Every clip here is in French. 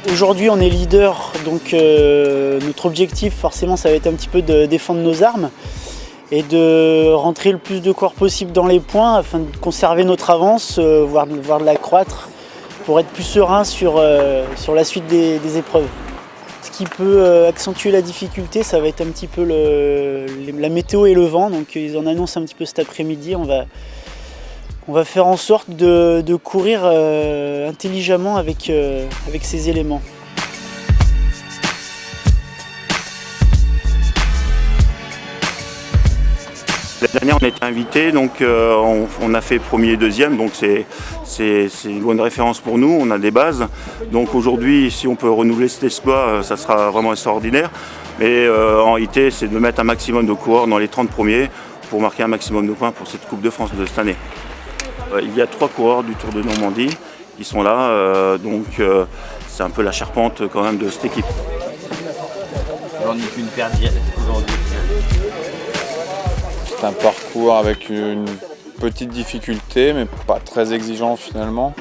Aujourd'hui on est leader, donc notre objectif forcément ça va être un petit peu de défendre nos armes et de rentrer le plus de coureurs possible dans les points afin de conserver notre avance, voire de l'accroître pour être plus serein sur la suite des épreuves. Ce qui peut accentuer la difficulté, ça va être un petit peu la météo et le vent, donc ils en annoncent un petit peu cet après-midi. On va faire en sorte de courir intelligemment avec ces éléments. L'année dernière, on était invité, donc on a fait premier et deuxième, donc c'est une bonne référence pour nous, on a des bases. Donc aujourd'hui, si on peut renouveler cet espoir, ça sera vraiment extraordinaire. Mais en réalité, c'est de mettre un maximum de coureurs dans les 30 premiers pour marquer un maximum de points pour cette Coupe de France de cette année. Il y a 3 coureurs du Tour de Normandie qui sont là, donc c'est un peu la charpente quand même de cette équipe. On n'est qu'une paire aujourd'hui. C'est un parcours avec une petite difficulté, mais pas très exigeant finalement.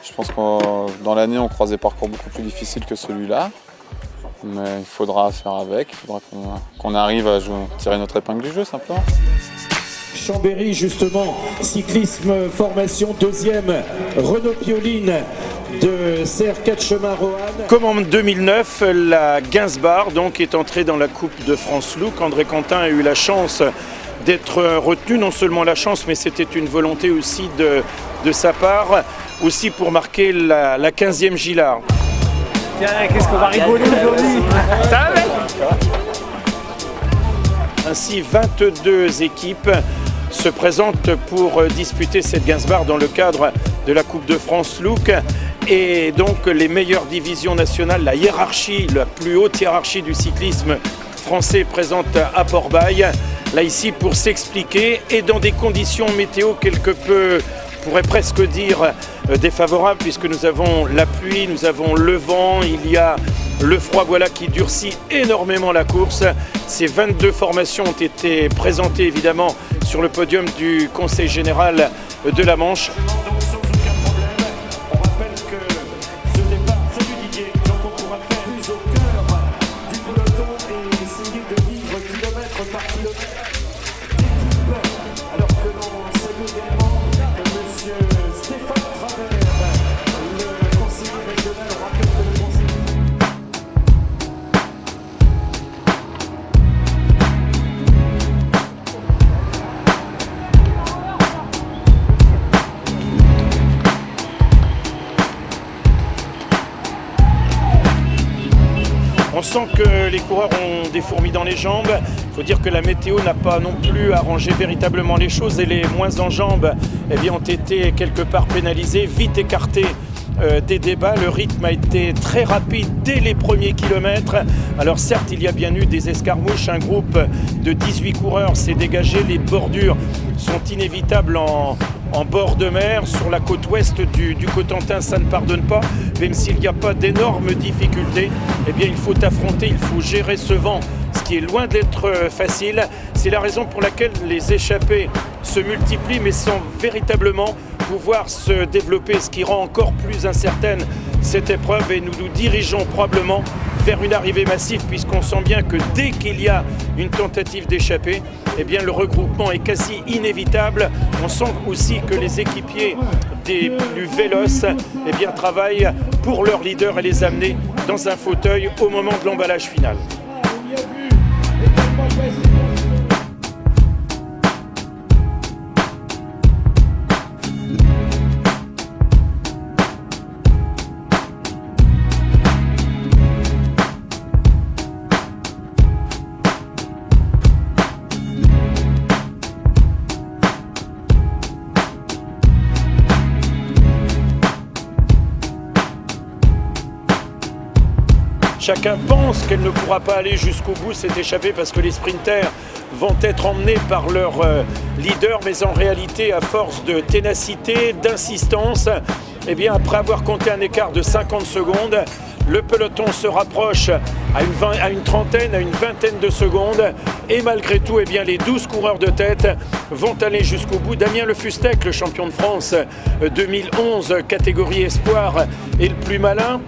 Je pense que dans l'année, on croise des parcours beaucoup plus difficiles que celui-là. Mais il faudra faire avec, il faudra qu'on arrive à tirer notre épingle du jeu simplement. Chambéry justement, cyclisme formation deuxième, Renaud Pioline de Serre 4 Chemins Roanne. Comme en 2009, la Gainsbar donc est entrée dans la Coupe de France Look. André Quentin a eu la chance d'être retenu, non seulement la chance, mais c'était une volonté aussi de sa part, aussi pour marquer la 15e Gillard. Tiens, qu'est-ce qu'on va rigoler aujourd'hui? Ça va, mec? Ainsi, 22 équipes se présentent pour disputer cette Gainsbar dans le cadre de la Coupe de France Look. Et donc les meilleures divisions nationales, la hiérarchie, la plus haute hiérarchie du cyclisme français présente à Port-Bail. Là ici pour s'expliquer et dans des conditions météo quelque peu, on pourrait presque dire défavorables, puisque nous avons la pluie, nous avons le vent, il y a le froid, voilà qui durcit énormément la course. Ces 22 formations ont été présentées évidemment sur le podium du Conseil général de la Manche. On sent que les coureurs ont des fourmis dans les jambes. Il faut dire que la météo n'a pas non plus arrangé véritablement les choses et les moins en jambes ont été quelque part pénalisés, vite écartés des débats. Le rythme a été très rapide dès les premiers kilomètres. Alors certes, il y a bien eu des escarmouches. Un groupe de 18 coureurs s'est dégagé. Les bordures sont inévitables en bord de mer. Sur la côte ouest du Cotentin, ça ne pardonne pas. Même s'il n'y a pas d'énormes difficultés, il faut affronter, il faut gérer ce vent, ce qui est loin d'être facile. C'est la raison pour laquelle les échappées se multiplient, mais sans véritablement pouvoir se développer, ce qui rend encore plus incertaine cette épreuve. Et nous nous dirigeons probablement vers une arrivée massive, puisqu'on sent bien que dès qu'il y a une tentative d'échapper, le regroupement est quasi inévitable. On sent aussi que les équipiers des plus véloces travaillent pour leur leader et les amener dans un fauteuil au moment de l'emballage final. Chacun pense qu'elle ne pourra pas aller jusqu'au bout, cette échappée, parce que les sprinters vont être emmenés par leur leader, mais en réalité, à force de ténacité, d'insistance, après avoir compté un écart de 50 secondes, le peloton se rapproche à une trentaine, à une vingtaine de secondes, et malgré tout, les 12 coureurs de tête vont aller jusqu'au bout. Damien Le Fustec, le champion de France 2011, catégorie espoir, est le plus malin.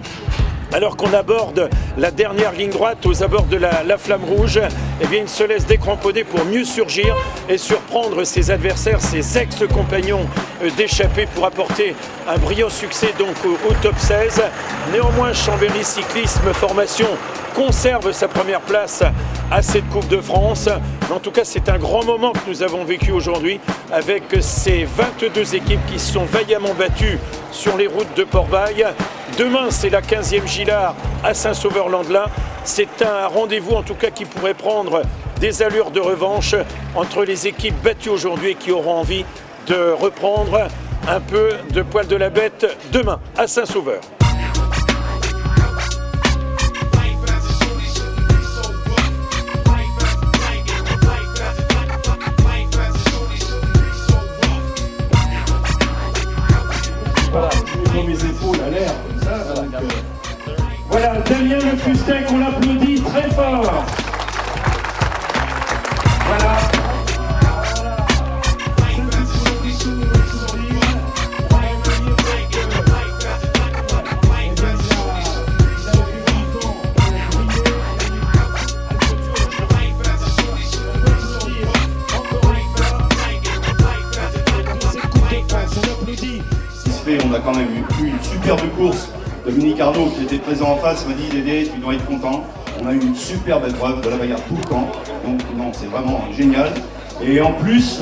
Alors qu'on aborde la dernière ligne droite aux abords de la flamme rouge, eh bien, il se laisse décramponner pour mieux surgir et surprendre ses adversaires, ses ex-compagnons d'échappée pour apporter un brillant succès donc au top 16. Néanmoins, Chambéry Cyclisme Formation conserve sa première place à cette Coupe de France. En tout cas, c'est un grand moment que nous avons vécu aujourd'hui avec ces 22 équipes qui se sont vaillamment battues sur les routes de Port-Bail. Demain, c'est la 15e Gilard à Saint-Sauveur-Landelin. C'est un rendez-vous en tout cas qui pourrait prendre des allures de revanche entre les équipes battues aujourd'hui et qui auront envie de reprendre un peu de poil de la bête demain à Saint-Sauveur. Voilà, je mets mes épaules à l'air comme ça. Donc, voilà, Damien Le Fustec, on l'applaudit très fort. Voilà. On a quand même eu une superbe course. Dominique Arnaud qui était présent en face m'a dit Dédé, tu dois être content. On a eu une superbe épreuve de la bagarre tout le camp. Donc non, c'est vraiment génial. Et en plus,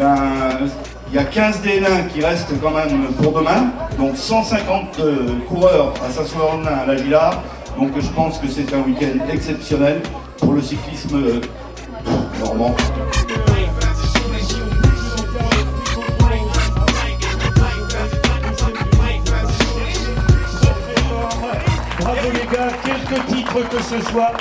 il y a 15 D1 qui restent quand même pour demain. Donc 150 coureurs à Saint-Sauveur-Landelin à la Gilard. Donc je pense que c'est un week-end exceptionnel pour le cyclisme normand. Bravo les gars, quelques titres que ce soit.